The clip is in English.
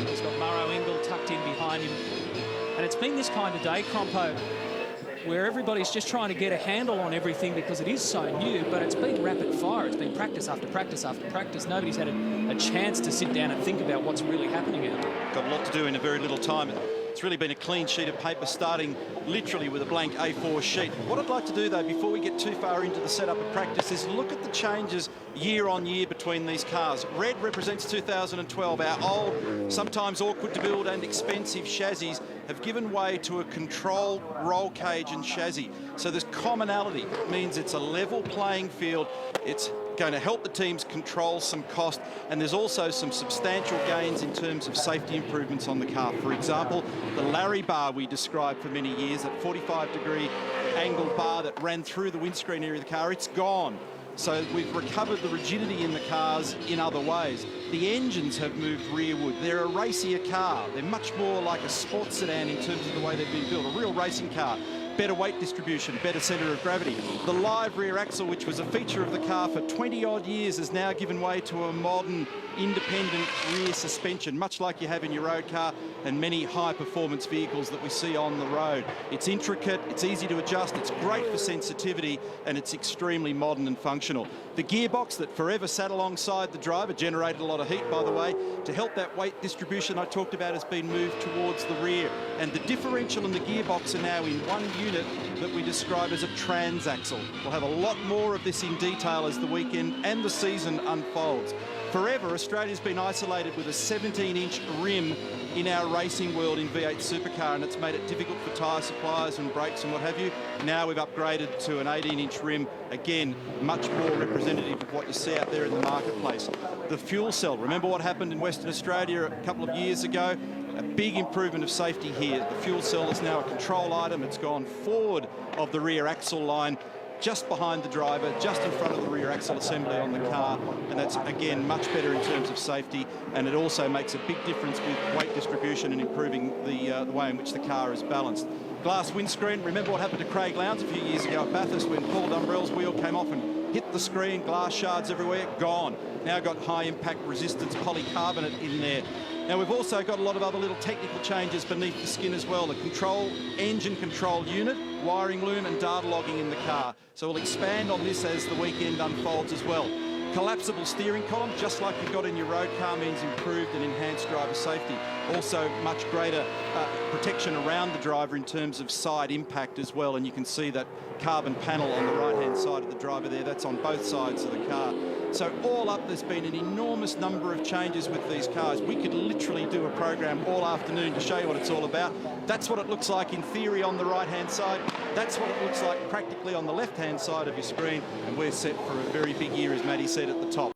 He's got Murrow Engel tucked in behind him. And it's been this kind of day, Crompo, where everybody's just trying to get a handle on everything because it is so new, but it's been rapid fire. It's been practice after practice after practice. Nobody's had a chance to sit down and think about what's really happening out there. Got a lot to do in a very little time. It's really been a clean sheet of paper, starting literally with a blank A4 sheet. What I'd like to do, though, before we get too far into the setup of practice, is look at the changes year on year between these cars. Red represents 2012. Our old, sometimes awkward to build and expensive chassis have given way to a controlled roll cage and chassis. So there's commonality. It means it's a level playing field. It's going to help the teams control some cost, and there's also some substantial gains in terms of safety improvements on the car. For example, the Larry bar we described for many years, that 45-degree angle bar that ran through the windscreen area of the car, it's gone. So we've recovered the rigidity in the cars in other ways. The engines have moved rearward. They're a racier car. They're much more like a sports sedan in terms of the way they've been built, a real racing car. Better weight distribution, better centre of gravity. The live rear axle, which was a feature of the car for 20-odd years, has now given way to a modern independent rear suspension, much like you have in your road car and many high-performance vehicles that we see on the road. It's intricate, it's easy to adjust, it's great for sensitivity, and it's extremely modern and functional. The gearbox that forever sat alongside the driver, generated a lot of heat, by the way, to help that weight distribution I talked about, has been moved towards the rear. And the differential and the gearbox are now in one unit that we describe as a transaxle. We'll have a lot more of this in detail as the weekend and the season unfolds. Forever, Australia's been isolated with a 17-inch rim in our racing world in V8 Supercar, and it's made it difficult for tyre suppliers and brakes and what have you. Now we've upgraded to an 18-inch rim, again, much more representative of what you see out there in the marketplace. The fuel cell, remember what happened in Western Australia a couple of years ago? A big improvement of safety here. The fuel cell is now a control item. It's gone forward of the rear axle line, just behind the driver, just in front of the rear axle assembly on the car, and that's again much better in terms of safety, and it also makes a big difference with weight distribution and improving the way in which the car is balanced. Glass windscreen, remember what happened to Craig Lowndes a few years ago at Bathurst when Paul Dumbrell's wheel came off and hit the screen, glass shards everywhere, gone. Now got high impact resistance polycarbonate in there. Now we've also got a lot of other little technical changes beneath the skin as well. The engine control unit, wiring loom and data logging in the car. So we'll expand on this as the weekend unfolds as well. Collapsible steering column, just like you've got in your road car, means improved and enhanced driver safety. Also much greater protection around the driver in terms of side impact as well, and you can see that carbon panel on the right-hand side of the driver there. That's on both sides of the car. So all up, there's been an enormous number of changes with these cars. We could literally do a program all afternoon to show you what it's all about. That's what it looks like in theory on the right-hand side. That's what it looks like practically on the left-hand side of your screen. And we're set for a very big year, as Matty said at the top.